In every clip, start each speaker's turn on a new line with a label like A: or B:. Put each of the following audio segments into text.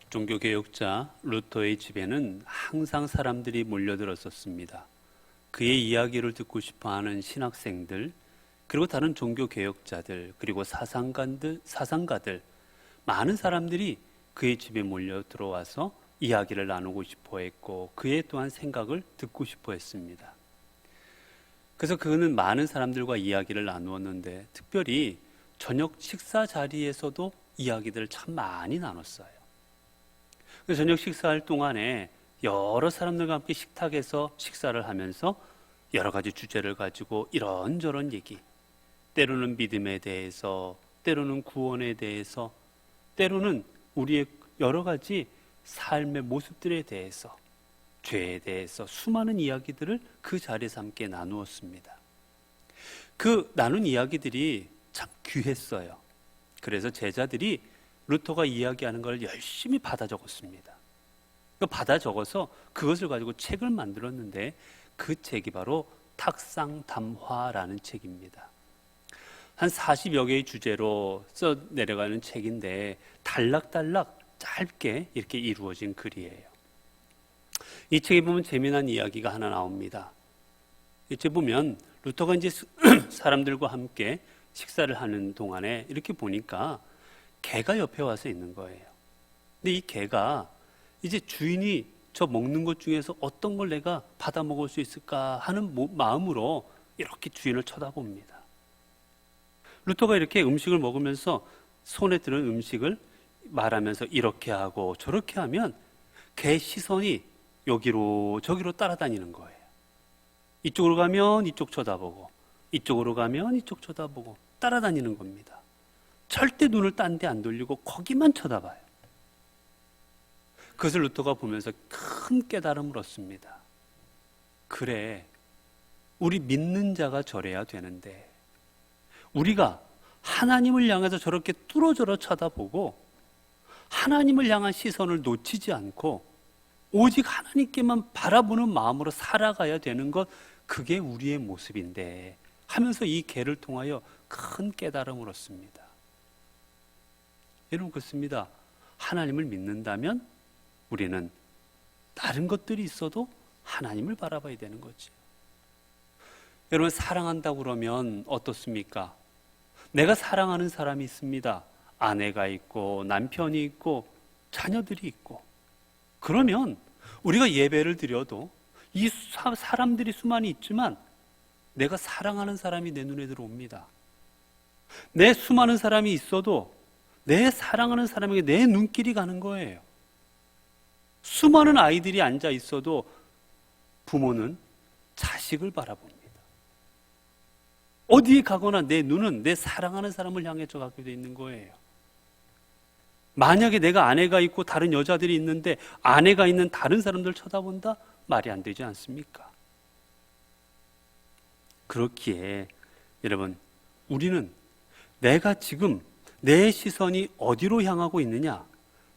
A: 종교개혁자 루터의 집에는 항상 사람들이 몰려들었었습니다. 그의 이야기를 듣고 싶어하는 신학생들, 그리고 다른 종교개혁자들, 그리고 사상가들, 많은 사람들이 그의 집에 몰려 들어와서 이야기를 나누고 싶어 했고, 그의 또한 생각을 듣고 싶어 했습니다. 그래서 그는 많은 사람들과 이야기를 나누었는데, 특별히 저녁 식사 자리에서도 이야기들을 참 많이 나눴어요. 저녁 식사할 동안에 여러 사람들과 함께 식탁에서 식사를 하면서 여러 가지 주제를 가지고 이런저런 얘기, 때로는 믿음에 대해서, 때로는 구원에 대해서, 때로는 우리의 여러 가지 삶의 모습들에 대해서, 죄에 대해서 수많은 이야기들을 그 자리에서 함께 나누었습니다. 그 나눈 이야기들이 참 귀했어요. 그래서 제자들이 루터가 이야기하는 걸 열심히 받아 적었습니다. 받아 적어서 그것을 가지고 책을 만들었는데, 그 책이 바로 탁상담화라는 책입니다. 한 40여 개의 주제로 써 내려가는 책인데, 단락단락 짧게 이렇게 이루어진 글이에요. 이 책에 보면 재미난 이야기가 하나 나옵니다. 이제 보면 루터가 이제 사람들과 함께 식사를 하는 동안에 이렇게 보니까 개가 옆에 와서 있는 거예요. 근데 이 개가 이제 주인이 저 먹는 것 중에서 어떤 걸 내가 받아 먹을 수 있을까 하는 마음으로 이렇게 주인을 쳐다봅니다. 루터가 이렇게 음식을 먹으면서 손에 드는 음식을 말하면서 이렇게 하고 저렇게 하면 개 시선이 여기로 저기로 따라다니는 거예요. 이쪽으로 가면 이쪽 쳐다보고, 이쪽으로 가면 이쪽 쳐다보고 따라다니는 겁니다. 절대 눈을 딴 데 안 돌리고 거기만 쳐다봐요. 그것을 루터가 보면서 큰 깨달음을 얻습니다. 그래, 우리 믿는 자가 저래야 되는데, 우리가 하나님을 향해서 저렇게 뚫어져라 쳐다보고 하나님을 향한 시선을 놓치지 않고 오직 하나님께만 바라보는 마음으로 살아가야 되는 것, 그게 우리의 모습인데 하면서 이 개를 통하여 큰 깨달음을 얻습니다. 여러분, 그렇습니다. 하나님을 믿는다면 우리는 다른 것들이 있어도 하나님을 바라봐야 되는 거지. 여러분, 사랑한다고 그러면 어떻습니까? 내가 사랑하는 사람이 있습니다. 아내가 있고 남편이 있고 자녀들이 있고, 그러면 우리가 예배를 드려도 이 사람들이 수많이 있지만 내가 사랑하는 사람이 내 눈에 들어옵니다. 내 수많은 사람이 있어도 내 사랑하는 사람에게 내 눈길이 가는 거예요. 수많은 아이들이 앉아 있어도 부모는 자식을 바라봅니다. 어디에 가거나 내 눈은 내 사랑하는 사람을 향해서 가게 돼 있는 거예요. 만약에 내가 아내가 있고 다른 여자들이 있는데 아내가 있는 다른 사람들 쳐다본다? 말이 안 되지 않습니까? 그렇기에 여러분, 우리는 내가 지금 내 시선이 어디로 향하고 있느냐,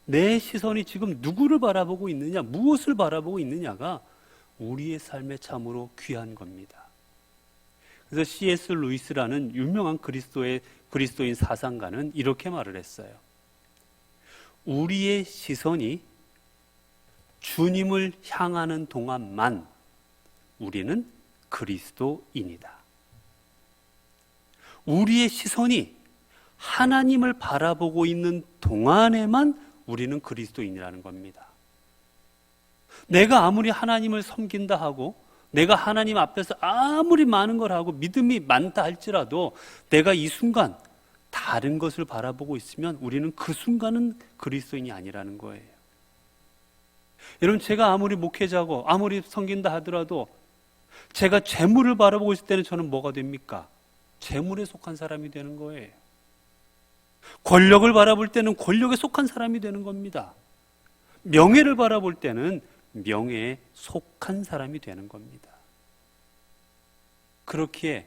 A: 내 시선이 지금 누구를 바라보고 있느냐, 무엇을 바라보고 있느냐가 우리의 삶에 참으로 귀한 겁니다. 그래서 C.S. 루이스라는 유명한 그리스도인 사상가는 이렇게 말을 했어요. 우리의 시선이 주님을 향하는 동안만 우리는 그리스도인이다. 우리의 시선이 하나님을 바라보고 있는 동안에만 우리는 그리스도인이라는 겁니다. 내가 아무리 하나님을 섬긴다 하고, 내가 하나님 앞에서 아무리 많은 걸 하고 믿음이 많다 할지라도 내가 이 순간 다른 것을 바라보고 있으면 우리는 그 순간은 그리스도인이 아니라는 거예요. 여러분, 제가 아무리 목회자고 아무리 섬긴다 하더라도 제가 재물을 바라보고 있을 때는 저는 뭐가 됩니까? 재물에 속한 사람이 되는 거예요. 권력을 바라볼 때는 권력에 속한 사람이 되는 겁니다. 명예를 바라볼 때는 명예에 속한 사람이 되는 겁니다. 그렇기에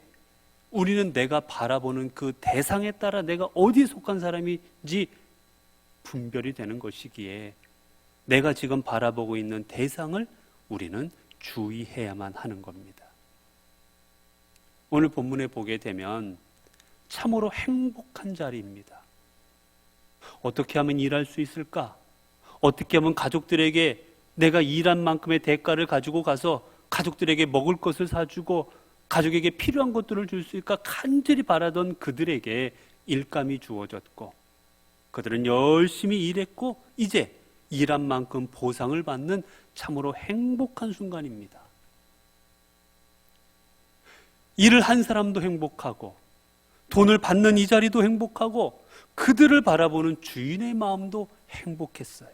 A: 우리는 내가 바라보는 그 대상에 따라 내가 어디에 속한 사람인지 분별이 되는 것이기에 내가 지금 바라보고 있는 대상을 우리는 주의해야만 하는 겁니다. 오늘 본문에 보게 되면 참으로 행복한 자리입니다. 어떻게 하면 일할 수 있을까? 어떻게 하면 가족들에게 내가 일한 만큼의 대가를 가지고 가서 가족들에게 먹을 것을 사주고 가족에게 필요한 것들을 줄 수 있을까 간절히 바라던 그들에게 일감이 주어졌고, 그들은 열심히 일했고 이제 일한 만큼 보상을 받는 참으로 행복한 순간입니다. 일을 한 사람도 행복하고 돈을 받는 이 자리도 행복하고 그들을 바라보는 주인의 마음도 행복했어요.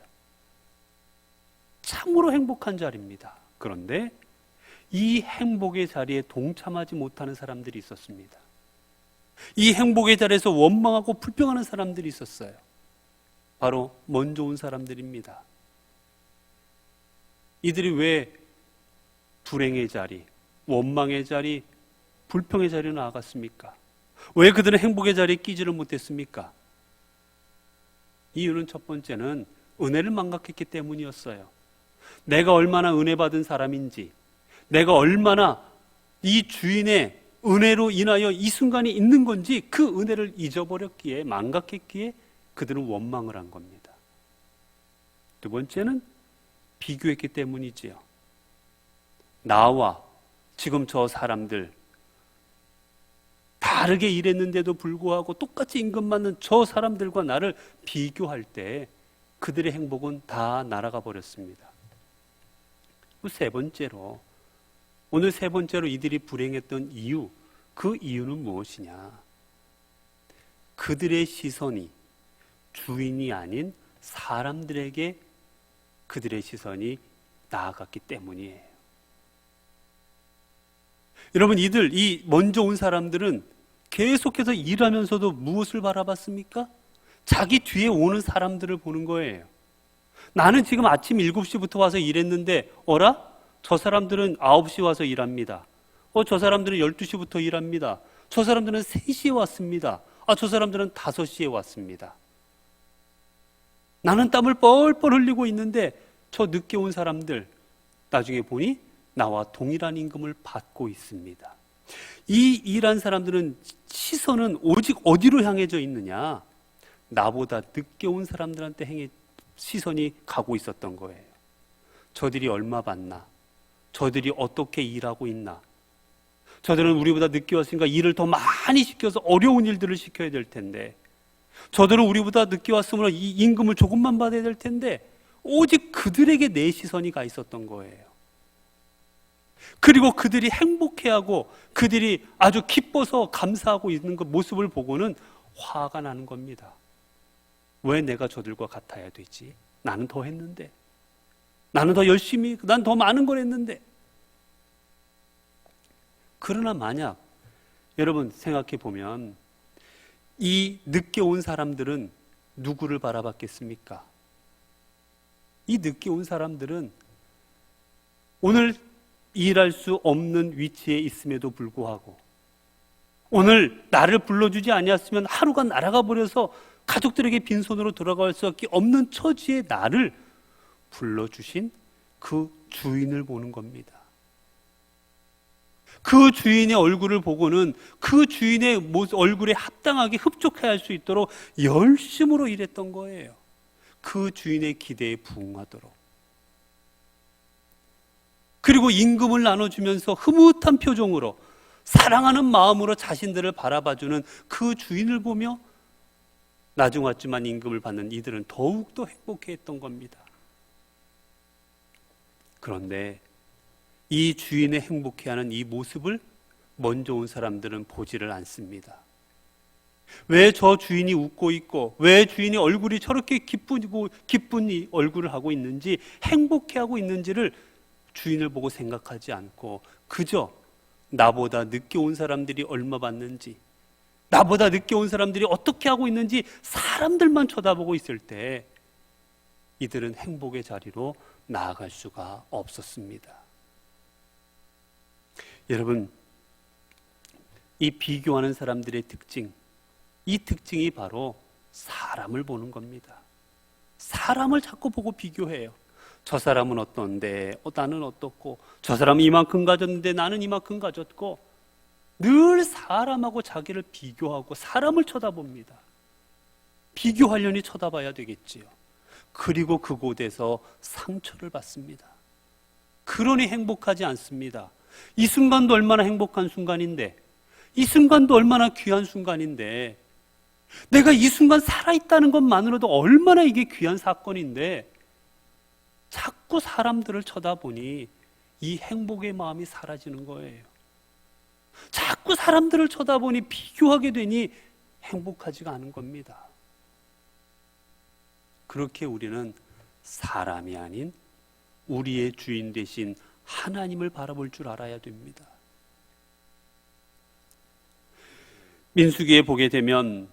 A: 참으로 행복한 자리입니다. 그런데 이 행복의 자리에 동참하지 못하는 사람들이 있었습니다. 이 행복의 자리에서 원망하고 불평하는 사람들이 있었어요. 바로 먼저 온 사람들입니다. 이들이 왜 불행의 자리, 원망의 자리, 불평의 자리로 나아갔습니까? 왜 그들은 행복의 자리에 끼지를 못했습니까? 이유는 첫 번째는 은혜를 망각했기 때문이었어요. 내가 얼마나 은혜 받은 사람인지, 내가 얼마나 이 주인의 은혜로 인하여 이 순간이 있는 건지 그 은혜를 잊어버렸기에, 망각했기에 그들은 원망을 한 겁니다. 두 번째는 비교했기 때문이지요. 나와 지금 저 사람들 다르게 일했는데도 불구하고 똑같이 임금 받는 저 사람들과 나를 비교할 때 그들의 행복은 다 날아가 버렸습니다. 세 번째로, 오늘 세 번째로 이들이 불행했던 이유, 그 이유는 무엇이냐? 그들의 시선이 주인이 아닌 사람들에게 그들의 시선이 나아갔기 때문이에요. 여러분, 이 먼저 온 사람들은 계속해서 일하면서도 무엇을 바라봤습니까? 자기 뒤에 오는 사람들을 보는 거예요. 나는 지금 아침 7시부터 와서 일했는데 어라? 저 사람들은 9시 와서 일합니다. 저 사람들은 12시부터 일합니다. 저 사람들은 3시에 왔습니다. 저 사람들은 5시에 왔습니다. 나는 땀을 뻘뻘 흘리고 있는데 저 늦게 온 사람들 나중에 보니 나와 동일한 임금을 받고 있습니다. 이 일한 사람들은 시선은 오직 어디로 향해져 있느냐? 나보다 늦게 온 사람들한테 시선이 가고 있었던 거예요. 저들이 얼마 받나? 저들이 어떻게 일하고 있나? 저들은 우리보다 늦게 왔으니까 일을 더 많이 시켜서 어려운 일들을 시켜야 될 텐데, 저들은 우리보다 늦게 왔으므로 이 임금을 조금만 받아야 될 텐데 오직 그들에게 내 시선이 가 있었던 거예요. 그리고 그들이 행복해하고 그들이 아주 기뻐서 감사하고 있는 그 모습을 보고는 화가 나는 겁니다. 왜 내가 저들과 같아야 되지? 나는 더 했는데, 나는 더 열심히, 난 더 많은 걸 했는데. 그러나 만약 여러분 생각해 보면 이 늦게 온 사람들은 누구를 바라봤겠습니까? 이 늦게 온 사람들은 오늘 일할 수 없는 위치에 있음에도 불구하고, 오늘 나를 불러주지 아니었으면 하루가 날아가 버려서 가족들에게 빈손으로 돌아갈 수밖에 없는 처지에 나를 불러주신 그 주인을 보는 겁니다. 그 주인의 얼굴을 보고는 그 주인의 얼굴에 합당하게 흡족해 할 수 있도록 열심으로 일했던 거예요. 그 주인의 기대에 부응하도록. 그리고 임금을 나눠주면서 흐뭇한 표정으로 사랑하는 마음으로 자신들을 바라봐주는 그 주인을 보며 나중 왔지만 임금을 받는 이들은 더욱더 행복해했던 겁니다. 그런데 이 주인의 행복해하는 이 모습을 먼저 온 사람들은 보지를 않습니다. 왜 저 주인이 웃고 있고, 왜 주인이 얼굴이 저렇게 기쁜 이 얼굴을 하고 있는지, 행복해하고 있는지를 주인을 보고 생각하지 않고 그저 나보다 늦게 온 사람들이 얼마 받는지, 나보다 늦게 온 사람들이 어떻게 하고 있는지 사람들만 쳐다보고 있을 때 이들은 행복의 자리로 나아갈 수가 없었습니다. 여러분, 이 비교하는 사람들의 특징, 이 특징이 바로 사람을 보는 겁니다. 사람을 자꾸 보고 비교해요. 저 사람은 어떤데 나는 어떻고, 저 사람은 이만큼 가졌는데 나는 이만큼 가졌고, 늘 사람하고 자기를 비교하고 사람을 쳐다봅니다. 비교하려니 쳐다봐야 되겠지요. 그리고 그곳에서 상처를 받습니다. 그러니 행복하지 않습니다. 이 순간도 얼마나 행복한 순간인데, 이 순간도 얼마나 귀한 순간인데, 내가 이 순간 살아있다는 것만으로도 얼마나 이게 귀한 사건인데, 자꾸 사람들을 쳐다보니 이 행복의 마음이 사라지는 거예요. 자꾸 사람들을 쳐다보니 비교하게 되니 행복하지가 않은 겁니다. 그렇게 우리는 사람이 아닌 우리의 주인 되신 하나님을 바라볼 줄 알아야 됩니다. 민수기에 보게 되면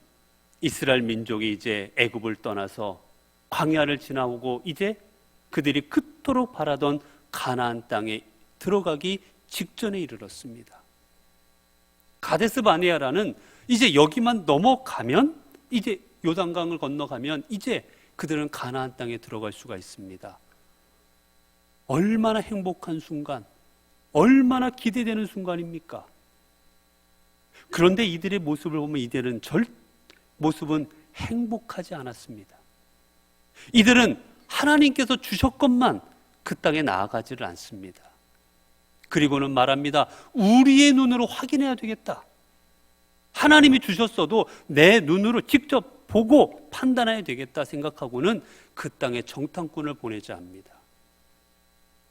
A: 이스라엘 민족이 이제 애굽을 떠나서 광야를 지나오고 이제 그들이 그토록 바라던 가나안 땅에 들어가기 직전에 이르렀습니다. 가데스 바네아라는 이제 여기만 넘어가면, 이제 요단강을 건너가면 이제 그들은 가나안 땅에 들어갈 수가 있습니다. 얼마나 행복한 순간, 얼마나 기대되는 순간입니까? 그런데 이들의 모습을 보면 이들은 모습은 행복하지 않았습니다. 이들은 하나님께서 주셨건만 그 땅에 나아가지를 않습니다. 그리고는 말합니다. 우리의 눈으로 확인해야 되겠다. 하나님이 주셨어도 내 눈으로 직접 보고 판단해야 되겠다 생각하고는 그 땅에 정탐꾼을 보내자 합니다.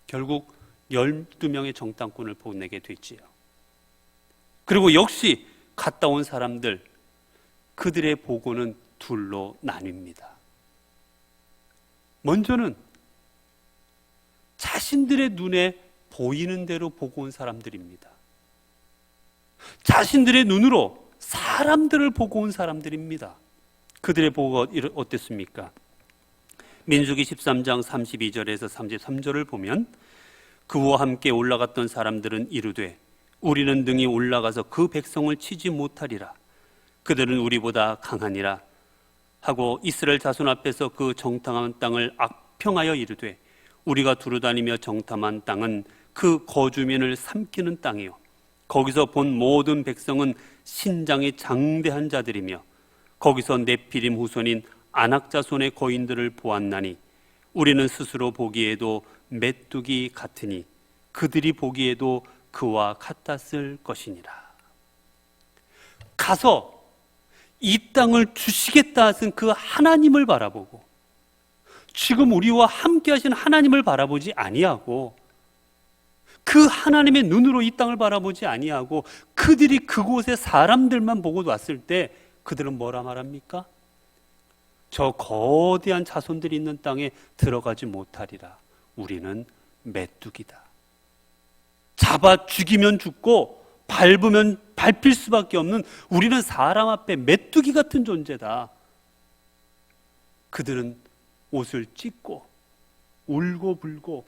A: 결국 12명의 정탐꾼을 보내게 되지요. 그리고 역시 갔다 온 사람들, 그들의 보고는 둘로 나뉩니다. 먼저는 자신들의 눈에 보이는 대로 보고 온 사람들입니다. 자신들의 눈으로 사람들을 보고 온 사람들입니다. 그들의 보고가 어땠습니까? 민수기 13장 32절에서 33절을 보면 그와 함께 올라갔던 사람들은 이르되 우리는 능히 올라가서 그 백성을 치지 못하리라. 그들은 우리보다 강하니라 하고 이스라엘 자손 앞에서 그 정탐한 땅을 악평하여 이르되 우리가 두루다니며 정탐한 땅은 그 거주민을 삼키는 땅이요 거기서 본 모든 백성은 신장이 장대한 자들이며 거기서 네피림 후손인 아낙 자손의 거인들을 보았나니 우리는 스스로 보기에도 메뚜기 같으니 그들이 보기에도 그와 같았을 것이니라. 가서 이 땅을 주시겠다 하신 그 하나님을 바라보고 지금 우리와 함께 하신 하나님을 바라보지 아니하고 그 하나님의 눈으로 이 땅을 바라보지 아니하고 그들이 그곳에 사람들만 보고 왔을 때 그들은 뭐라 말합니까? 저 거대한 자손들이 있는 땅에 들어가지 못하리라. 우리는 메뚜기다. 잡아 죽이면 죽고 밟으면 밟힐 수밖에 없는 우리는 사람 앞에 메뚜기 같은 존재다. 그들은 옷을 찢고 울고 불고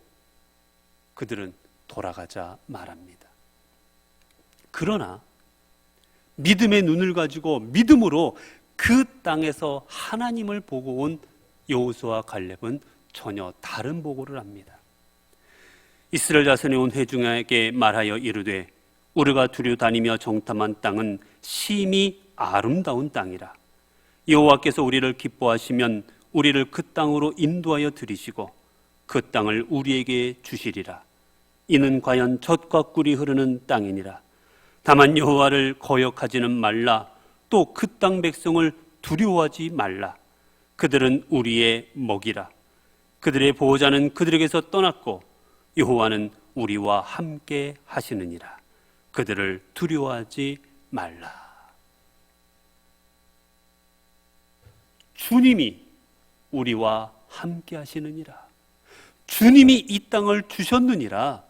A: 그들은 돌아가자 말합니다. 그러나 믿음의 눈을 가지고 믿음으로 그 땅에서 하나님을 보고 온 여호수아와 갈렙은 전혀 다른 보고를 합니다. 이스라엘 자손이 온 회중에게 말하여 이르되 우리가 두루다니며 정탐한 땅은 심히 아름다운 땅이라. 여호와께서 우리를 기뻐하시면 우리를 그 땅으로 인도하여 들이시고 그 땅을 우리에게 주시리라. 이는 과연 젖과 꿀이 흐르는 땅이니라. 다만 여호와를 거역하지는 말라. 또 그 땅 백성을 두려워하지 말라. 그들은 우리의 먹이라. 그들의 보호자는 그들에게서 떠났고 여호와는 우리와 함께 하시느니라. 그들을 두려워하지 말라. 주님이 우리와 함께 하시느니라. 주님이 이 땅을 주셨느니라.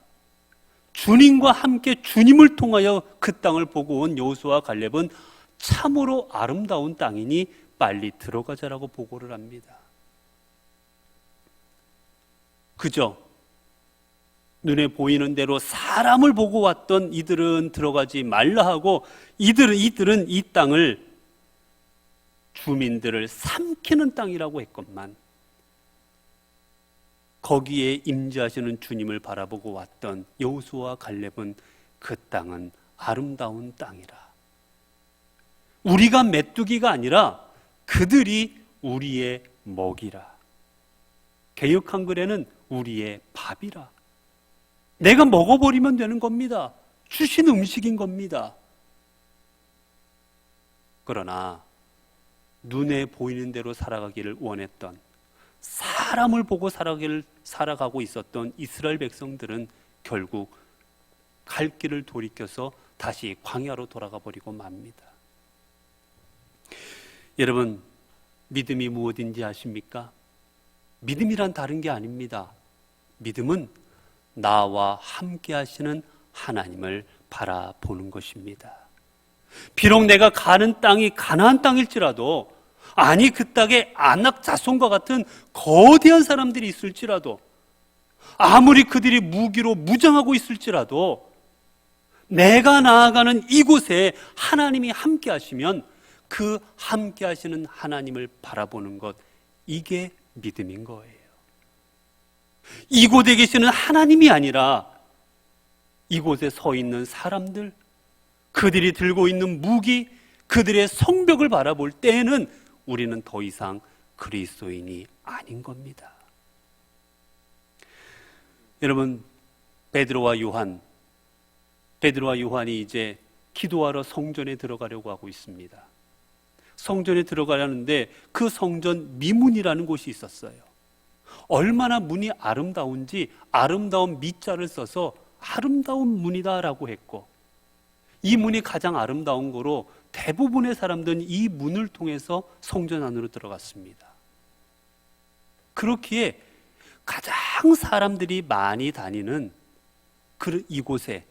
A: 주님과 함께 주님을 통하여 그 땅을 보고 온 여호수아와 갈렙은 참으로 아름다운 땅이니 빨리 들어가자라고 보고를 합니다. 그저 눈에 보이는 대로 사람을 보고 왔던 이들은 들어가지 말라 하고 이들은 이 땅을 주민들을 삼키는 땅이라고 했건만 거기에 임재하시는 주님을 바라보고 왔던 여호수아와 갈렙은 그 땅은 아름다운 땅이라. 우리가 메뚜기가 아니라 그들이 우리의 먹이라. 개역 한글에는 우리의 밥이라. 내가 먹어버리면 되는 겁니다. 주신 음식인 겁니다. 그러나 눈에 보이는 대로 살아가기를 원했던, 사람을 보고 살아가고 있었던 이스라엘 백성들은 결국 갈 길을 돌이켜서 다시 광야로 돌아가 버리고 맙니다. 여러분, 믿음이 무엇인지 아십니까? 믿음이란 다른 게 아닙니다. 믿음은 나와 함께 하시는 하나님을 바라보는 것입니다. 비록 내가 가는 땅이 가나안 땅일지라도, 아니 그 땅에 아낙 자손과 같은 거대한 사람들이 있을지라도, 아무리 그들이 무기로 무장하고 있을지라도 내가 나아가는 이곳에 하나님이 함께 하시면 그 함께 하시는 하나님을 바라보는 것, 이게 믿음인 거예요. 이곳에 계시는 하나님이 아니라 이곳에 서 있는 사람들, 그들이 들고 있는 무기, 그들의 성벽을 바라볼 때에는 우리는 더 이상 그리스도인이 아닌 겁니다. 여러분, 베드로와 요한이 이제 기도하러 성전에 들어가려고 하고 있습니다. 성전에 들어가려는데 그 성전 미문이라는 곳이 있었어요. 얼마나 문이 아름다운지 아름다운 미자를 써서 아름다운 문이다라고 했고, 이 문이 가장 아름다운 거로 대부분의 사람들은 이 문을 통해서 성전 안으로 들어갔습니다. 그렇기에 가장 사람들이 많이 다니는 이곳에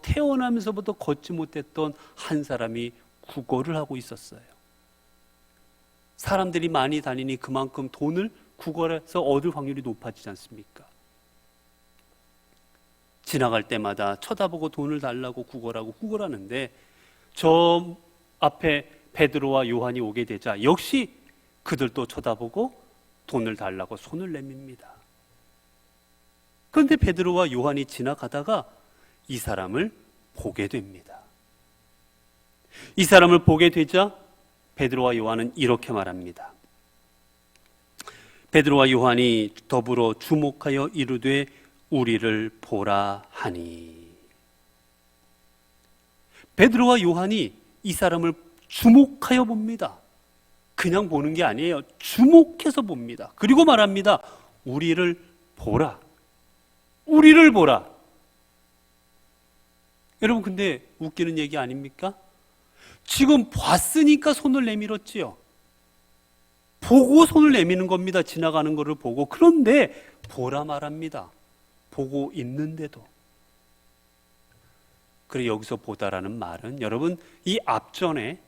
A: 태어나면서부터 걷지 못했던 한 사람이 구걸을 하고 있었어요. 사람들이 많이 다니니 그만큼 돈을 구걸해서 얻을 확률이 높아지지 않습니까? 지나갈 때마다 쳐다보고 돈을 달라고 구걸하는데, 저 앞에 베드로와 요한이 오게 되자 역시 그들도 쳐다보고 돈을 달라고 손을 내밉니다. 그런데 베드로와 요한이 지나가다가 이 사람을 보게 됩니다. 이 사람을 보게 되자 베드로와 요한은 이렇게 말합니다. 베드로와 요한이 더불어 주목하여 이르되 우리를 보라 하니. 베드로와 요한이 이 사람을 주목하여 봅니다. 그냥 보는 게 아니에요. 주목해서 봅니다. 그리고 말합니다. 우리를 보라. 우리를 보라. 여러분, 근데 웃기는 얘기 아닙니까? 지금 봤으니까 손을 내밀었지요. 보고 손을 내미는 겁니다. 지나가는 것을 보고. 그런데 보라 말합니다. 보고 있는데도. 그래, 여기서 보다라는 말은, 여러분, 이 앞전에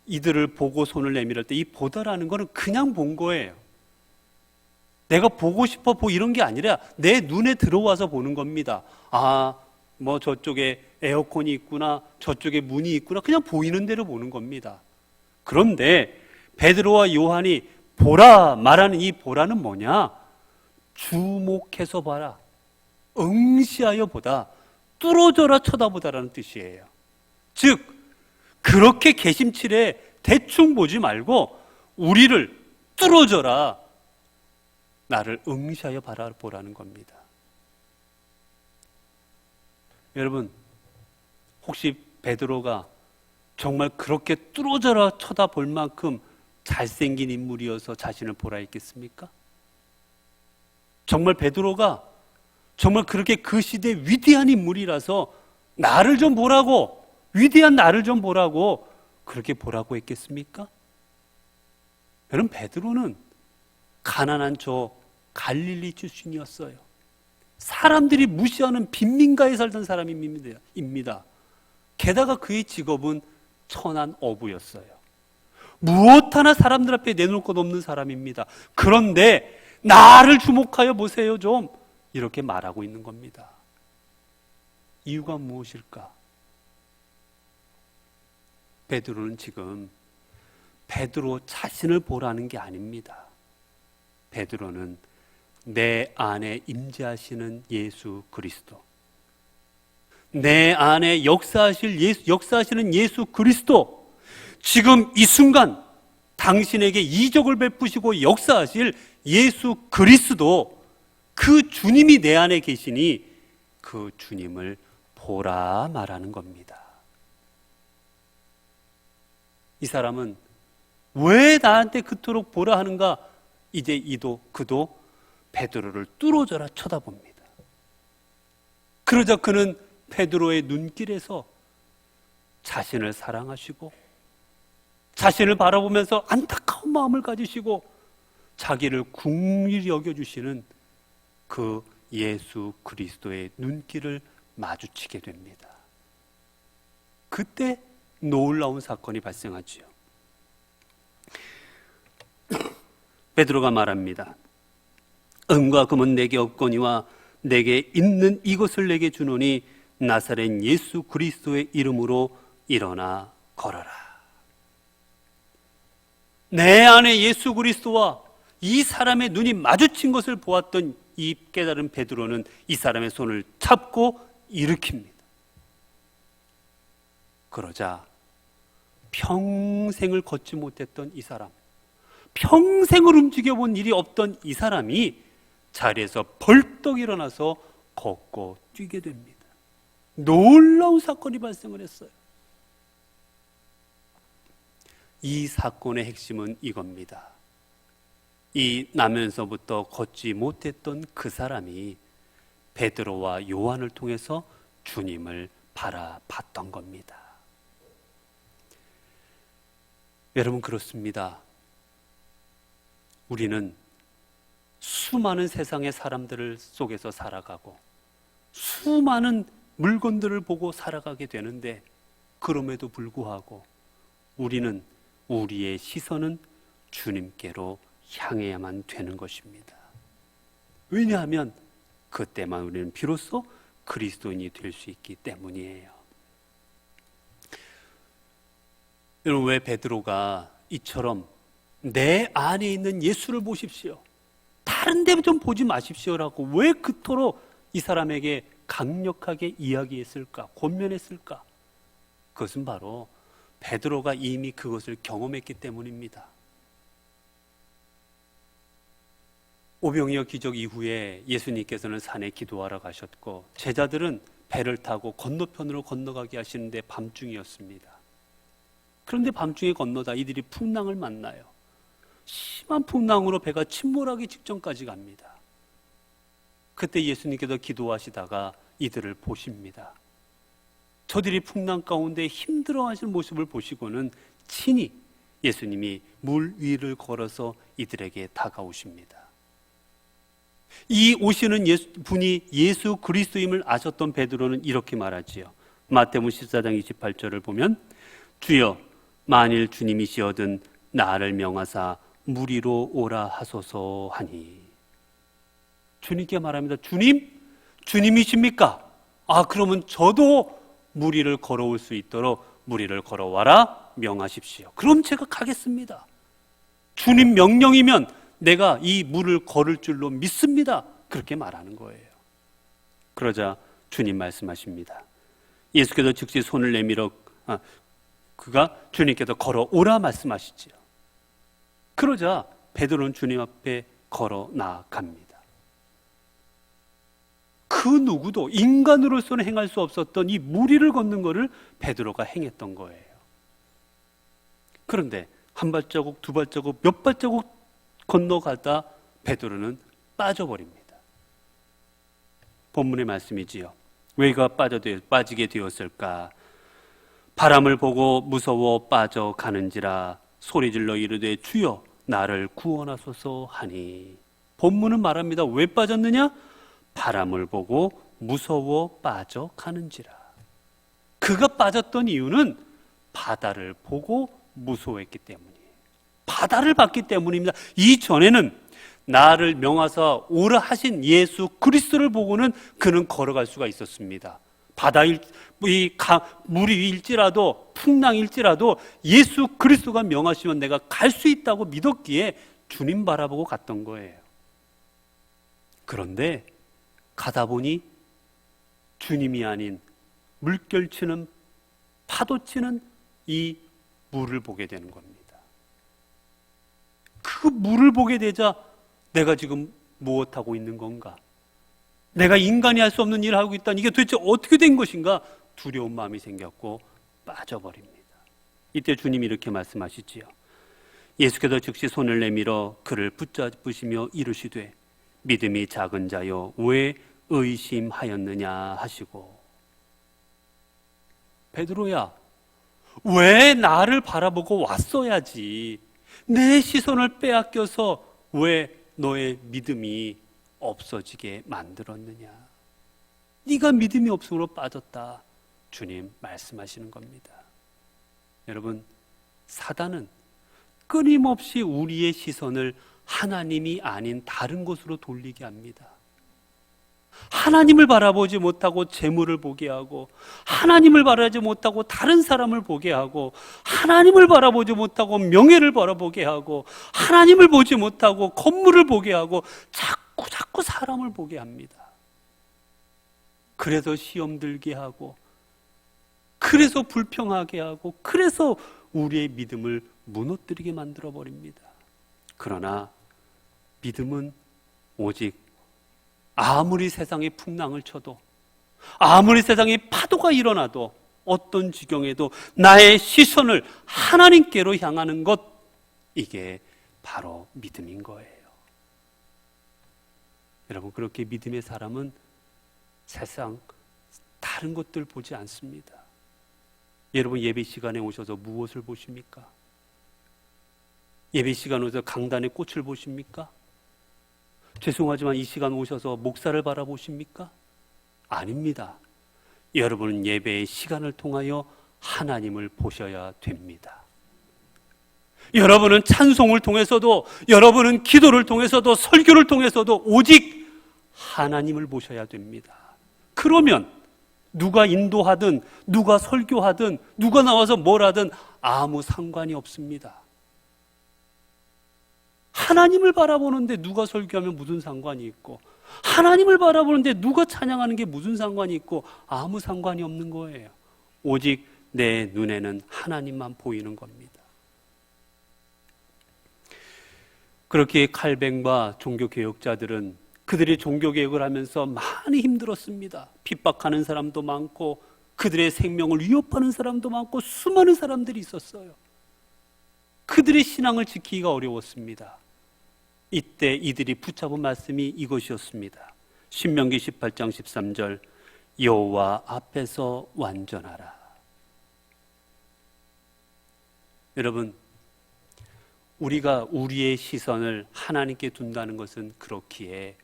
A: 이들을 보고 손을 내밀을 때 이 보다라는 거는 그냥 본 거예요. 내가 보고 싶어 이런 게 아니라 내 눈에 들어와서 보는 겁니다. 뭐 저쪽에 에어컨이 있구나, 저쪽에 문이 있구나, 그냥 보이는 대로 보는 겁니다. 그런데 베드로와 요한이 보라 말하는 이 보라는 뭐냐? 주목해서 봐라, 응시하여 보다, 뚫어져라 쳐다보다라는 뜻이에요. 즉 그렇게 개심칠에 대충 보지 말고 우리를 뚫어져라, 나를 응시하여 바라보라는 겁니다. 여러분, 혹시 베드로가 정말 그렇게 뚫어져라 쳐다볼 만큼 잘생긴 인물이어서 자신을 보라 했겠습니까? 정말 베드로가 정말 그렇게 그 시대 위대한 인물이라서 나를 좀 보라고, 위대한 나를 좀 보라고 그렇게 보라고 했겠습니까? 여러분, 베드로는 가난한 저 갈릴리 출신이었어요. 사람들이 무시하는 빈민가에 살던 사람입니다. 게다가 그의 직업은 천한 어부였어요. 무엇 하나 사람들 앞에 내놓을 것 없는 사람입니다. 그런데 나를 주목하여 보세요 좀, 이렇게 말하고 있는 겁니다. 이유가 무엇일까? 베드로는 지금 베드로 자신을 보라는 게 아닙니다. 베드로는 내 안에 임재하시는 예수 그리스도, 내 안에 역사하시는 예수 그리스도, 지금 이 순간 당신에게 이적을 베푸시고 역사하실 예수 그리스도, 그 주님이 내 안에 계시니 그 주님을 보라 말하는 겁니다. 이 사람은 왜 나한테 그토록 보라 하는가? 이제 그도 베드로를 뚫어져라 쳐다봅니다. 그러자 그는 베드로의 눈길에서 자신을 사랑하시고 자신을 바라보면서 안타까운 마음을 가지시고 자기를 긍휼히 여겨주시는 그 예수 그리스도의 눈길을 마주치게 됩니다. 그때 놀라운 사건이 발생하지요. 베드로가 말합니다. 은과 금은 내게 없거니와 내게 있는 이것을 내게 주노니 나사렛 예수 그리스도의 이름으로 일어나 걸어라. 내 안에 예수 그리스도와 이 사람의 눈이 마주친 것을 보았던 이 깨달은 베드로는 이 사람의 손을 잡고 일으킵니다. 그러자 평생을 걷지 못했던 이 사람, 평생을 움직여본 일이 없던 이 사람이 자리에서 벌떡 일어나서 걷고 뛰게 됩니다. 놀라운 사건이 발생을 했어요. 이 사건의 핵심은 이겁니다. 이 나면서부터 걷지 못했던 그 사람이 베드로와 요한을 통해서 주님을 바라봤던 겁니다. 여러분, 그렇습니다. 우리는 수많은 세상의 사람들을 속에서 살아가고 수많은 물건들을 보고 살아가게 되는데, 그럼에도 불구하고 우리는 우리의 시선은 주님께로 향해야만 되는 것입니다. 왜냐하면 그때만 우리는 비로소 그리스도인이 될 수 있기 때문이에요. 여러분, 왜 베드로가 이처럼 내 안에 있는 예수를 보십시오, 다른 데 좀 보지 마십시오라고 왜 그토록 이 사람에게 강력하게 이야기했을까, 권면했을까? 그것은 바로 베드로가 이미 그것을 경험했기 때문입니다. 오병이어 기적 이후에 예수님께서는 산에 기도하러 가셨고 제자들은 배를 타고 건너편으로 건너가게 하시는데 밤중이었습니다. 그런데 밤중에 건너다 이들이 풍랑을 만나요. 심한 풍랑으로 배가 침몰하기 직전까지 갑니다. 그때 예수님께서 기도하시다가 이들을 보십니다. 저들이 풍랑 가운데 힘들어하시는 모습을 보시고는 친히 예수님이 물 위를 걸어서 이들에게 다가오십니다. 이 오시는 분이 예수 그리스도임을 아셨던 베드로는 이렇게 말하지요. 마태복음 14장 28절을 보면 주여 만일 주님이시여든 나를 명하사 물 위로 오라 하소서 하니. 주님께 말합니다. 주님이십니까? 그러면 저도 물 위를 걸어올 수 있도록 물 위를 걸어와라 명하십시오. 그럼 제가 가겠습니다. 주님 명령이면 내가 이 물을 걸을 줄로 믿습니다. 그렇게 말하는 거예요. 그러자 주님 말씀하십니다. 예수께서 즉시 손을 내밀어 그가 주님께서 걸어오라 말씀하시지요. 그러자 베드로는 주님 앞에 걸어 나아갑니다. 그 누구도 인간으로서는 행할 수 없었던 이 물 위를 걷는 것을 베드로가 행했던 거예요. 그런데 한 발자국, 두 발자국, 몇 발자국 건너가다 베드로는 빠져버립니다. 본문의 말씀이지요. 왜 그가 빠지게 되었을까? 바람을 보고 무서워 빠져가는지라 소리질러 이르되 주여 나를 구원하소서 하니. 본문은 말합니다. 왜 빠졌느냐? 바람을 보고 무서워 빠져가는지라. 그가 빠졌던 이유는 바다를 보고 무서워했기 때문이에요. 바다를 봤기 때문입니다. 이전에는 나를 명하사 오라 하신 예수 그리스도를 보고는 그는 걸어갈 수가 있었습니다. 물이 일지라도 풍랑일지라도 예수 그리스도가 명하시면 내가 갈 수 있다고 믿었기에 주님 바라보고 갔던 거예요. 그런데 가다 보니 주님이 아닌 물결치는 파도치는 이 물을 보게 되는 겁니다. 그 물을 보게 되자 내가 지금 무엇하고 있는 건가? 내가 인간이 할 수 없는 일을 하고 있다니 이게 도대체 어떻게 된 것인가? 두려운 마음이 생겼고 빠져버립니다. 이때 주님이 이렇게 말씀하시지요. 예수께서 즉시 손을 내밀어 그를 붙잡으시며 이르시되 믿음이 작은 자여 왜 의심하였느냐 하시고, 베드로야, 왜 나를 바라보고 왔어야지 내 시선을 빼앗겨서 왜 너의 믿음이 없어지게 만들었느냐? 네가 믿음이 없음으로 빠졌다. 주님 말씀하시는 겁니다. 여러분, 사단은 끊임없이 우리의 시선을 하나님이 아닌 다른 곳으로 돌리게 합니다. 하나님을 바라보지 못하고 재물을 보게 하고, 하나님을 바라보지 못하고 다른 사람을 보게 하고, 하나님을 바라보지 못하고 명예를 바라보게 하고, 하나님을 보지 못하고 건물을 보게 하고, 자꾸 사람을 보게 합니다. 그래서 시험 들게 하고, 그래서 불평하게 하고, 그래서 우리의 믿음을 무너뜨리게 만들어 버립니다. 그러나 믿음은 오직 아무리 세상에 풍랑을 쳐도, 아무리 세상에 파도가 일어나도, 어떤 지경에도 나의 시선을 하나님께로 향하는 것, 이게 바로 믿음인 거예요. 여러분, 그렇게 믿음의 사람은 세상 다른 것들 보지 않습니다. 여러분, 예배 시간에 오셔서 무엇을 보십니까? 예배 시간에 오셔서 강단의 꽃을 보십니까? 죄송하지만 이 시간 오셔서 목사를 바라보십니까? 아닙니다. 여러분은 예배의 시간을 통하여 하나님을 보셔야 됩니다. 여러분은 찬송을 통해서도, 여러분은 기도를 통해서도, 설교를 통해서도 오직 하나님을 보셔야 됩니다. 그러면 누가 인도하든, 누가 설교하든, 누가 나와서 뭘 하든 아무 상관이 없습니다. 하나님을 바라보는데 누가 설교하면 무슨 상관이 있고, 하나님을 바라보는데 누가 찬양하는 게 무슨 상관이 있고, 아무 상관이 없는 거예요. 오직 내 눈에는 하나님만 보이는 겁니다. 그렇게 칼뱅과 종교개혁자들은 그들이 종교개혁을 하면서 많이 힘들었습니다. 핍박하는 사람도 많고, 그들의 생명을 위협하는 사람도 많고, 수많은 사람들이 있었어요. 그들의 신앙을 지키기가 어려웠습니다. 이때 이들이 붙잡은 말씀이 이것이었습니다. 신명기 18장 13절, 여호와 앞에서 완전하라. 여러분, 우리가 우리의 시선을 하나님께 둔다는 것은 그렇기에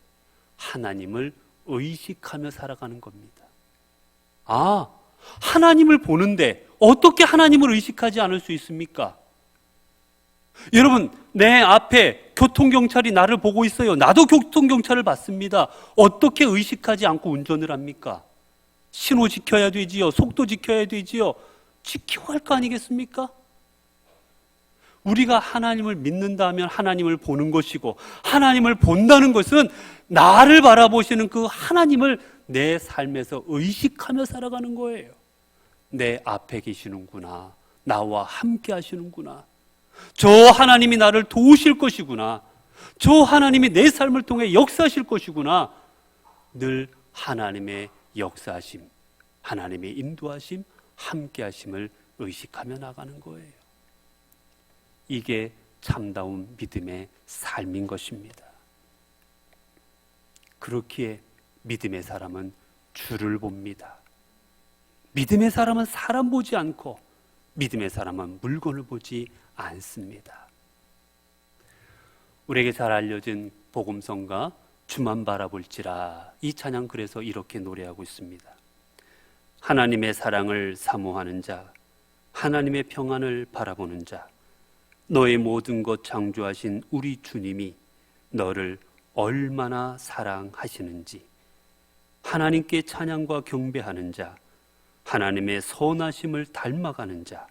A: 하나님을 의식하며 살아가는 겁니다. 아, 하나님을 보는데 어떻게 하나님을 의식하지 않을 수 있습니까? 여러분, 내 앞에 교통경찰이 나를 보고 있어요. 나도 교통경찰을 받습니다. 어떻게 의식하지 않고 운전을 합니까? 신호 지켜야 되지요. 속도 지켜야 되지요. 지켜야 할 거 아니겠습니까? 우리가 하나님을 믿는다 하면 하나님을 보는 것이고, 하나님을 본다는 것은 나를 바라보시는 그 하나님을 내 삶에서 의식하며 살아가는 거예요. 내 앞에 계시는구나. 나와 함께 하시는구나. 저 하나님이 나를 도우실 것이구나. 저 하나님이 내 삶을 통해 역사하실 것이구나. 늘 하나님의 역사하심, 하나님의 인도하심, 함께 하심을 의식하며 나가는 거예요. 이게 참다운 믿음의 삶인 것입니다. 그렇기에 믿음의 사람은 주를 봅니다. 믿음의 사람은 사람 보지 않고, 믿음의 사람은 물건을 보지 않습니다. 우리에게 잘 알려진 복음성가 주만 바라볼지라, 이 찬양 그래서 이렇게 노래하고 있습니다. 하나님의 사랑을 사모하는 자, 하나님의 평안을 바라보는 자, 너의 모든 것 창조하신 우리 주님이 너를 얼마나 사랑하시는지, 하나님께 찬양과 경배하는 자, 하나님의 선하심을 닮아가는 자,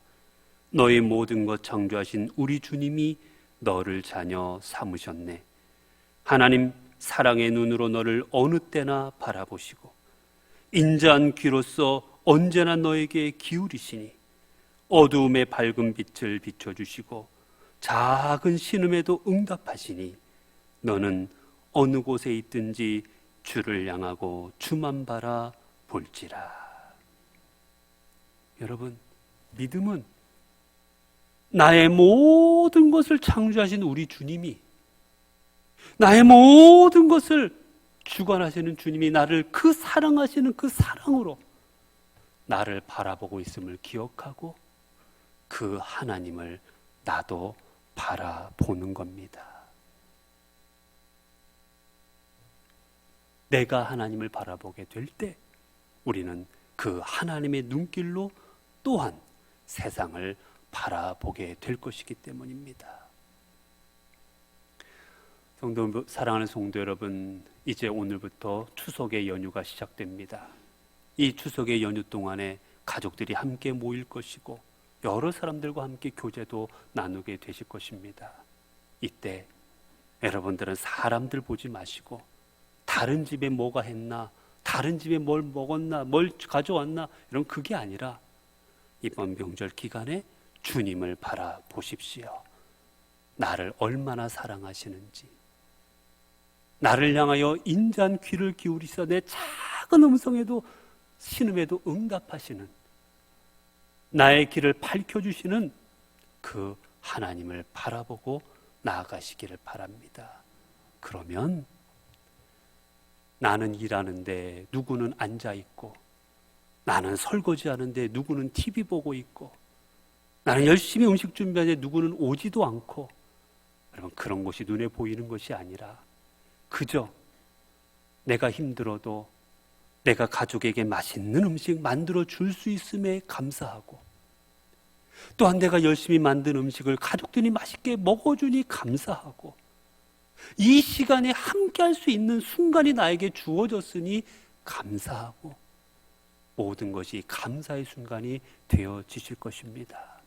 A: 너의 모든 것 창조하신 우리 주님이 너를 자녀 삼으셨네. 하나님 사랑의 눈으로 너를 어느 때나 바라보시고, 인자한 귀로서 언제나 너에게 기울이시니, 어두움의 밝은 빛을 비춰주시고 작은 신음에도 응답하시니 너는 어느 곳에 있든지 주를 향하고 주만 바라 볼지라. 여러분, 믿음은 나의 모든 것을 창조하신 우리 주님이, 나의 모든 것을 주관하시는 주님이 나를 그 사랑하시는 그 사랑으로 나를 바라보고 있음을 기억하고 그 하나님을 나도 바라보는 겁니다. 내가 하나님을 바라보게 될 때 우리는 그 하나님의 눈길로 또한 세상을 바라보게 될 것이기 때문입니다. 사랑하는 성도 여러분, 이제 오늘부터 추석의 연휴가 시작됩니다. 이 추석의 연휴 동안에 가족들이 함께 모일 것이고 여러 사람들과 함께 교제도 나누게 되실 것입니다. 이때 여러분들은 사람들 보지 마시고 다른 집에 뭐가 했나, 다른 집에 뭘 먹었나, 뭘 가져왔나, 이런 그게 아니라 이번 명절 기간에 주님을 바라보십시오. 나를 얼마나 사랑하시는지, 나를 향하여 인자한 귀를 기울이사 내 작은 음성에도 신음에도 응답하시는, 나의 길을 밝혀주시는 그 하나님을 바라보고 나아가시기를 바랍니다. 그러면 나는 일하는데 누구는 앉아있고, 나는 설거지하는데 누구는 TV 보고 있고, 나는 열심히 음식 준비하는데 누구는 오지도 않고, 여러분, 그런 것이 눈에 보이는 것이 아니라 그저 내가 힘들어도 내가 가족에게 맛있는 음식 만들어 줄 수 있음에 감사하고, 또한 내가 열심히 만든 음식을 가족들이 맛있게 먹어주니 감사하고, 이 시간에 함께 할 수 있는 순간이 나에게 주어졌으니 감사하고, 모든 것이 감사의 순간이 되어지실 것입니다.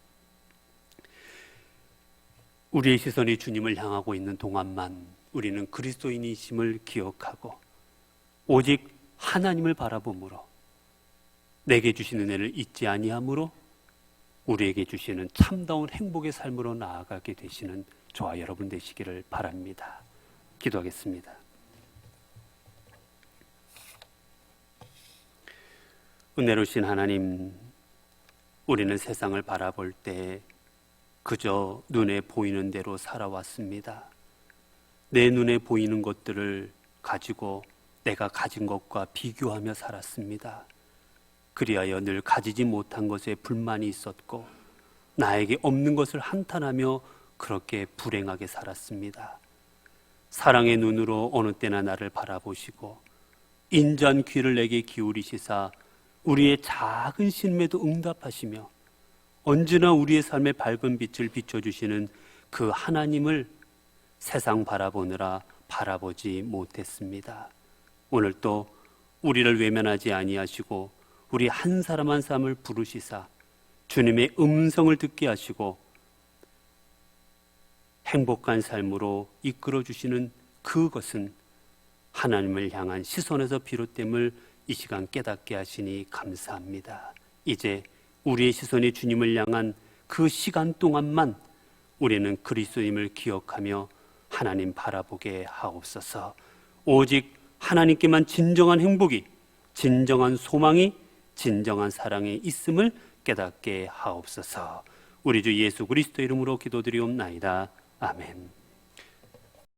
A: 우리의 시선이 주님을 향하고 있는 동안만 우리는 그리스도인이심을 기억하고 오직 하나님을 바라보므로, 내게 주신 은혜를 잊지 아니함으로 우리에게 주시는 참다운 행복의 삶으로 나아가게 되시는 저와 여러분 되시기를 바랍니다. 기도하겠습니다. 은혜로우신 하나님, 우리는 세상을 바라볼 때 그저 눈에 보이는 대로 살아왔습니다. 내 눈에 보이는 것들을 가지고 내가 가진 것과 비교하며 살았습니다. 그리하여 늘 가지지 못한 것에 불만이 있었고, 나에게 없는 것을 한탄하며 그렇게 불행하게 살았습니다. 사랑의 눈으로 어느 때나 나를 바라보시고 인자한 귀를 내게 기울이시사 우리의 작은 신음에도 응답하시며 언제나 우리의 삶에 밝은 빛을 비춰주시는 그 하나님을 세상 바라보느라 바라보지 못했습니다. 오늘 또 우리를 외면하지 아니하시고 우리 한 사람 한 사람을 부르시사 주님의 음성을 듣게 하시고 행복한 삶으로 이끌어 주시는 그것은 하나님을 향한 시선에서 비롯됨을 이 시간 깨닫게 하시니 감사합니다. 이제 우리의 시선이 주님을 향한 그 시간 동안만 우리는 그리스도임을 기억하며 하나님 바라보게 하옵소서. 오직 하나님께만 진정한 행복이, 진정한 소망이, 진정한 사랑이 있음을 깨닫게 하옵소서. 우리 주 예수 그리스도 이름으로 기도드리옵나이다. 아멘.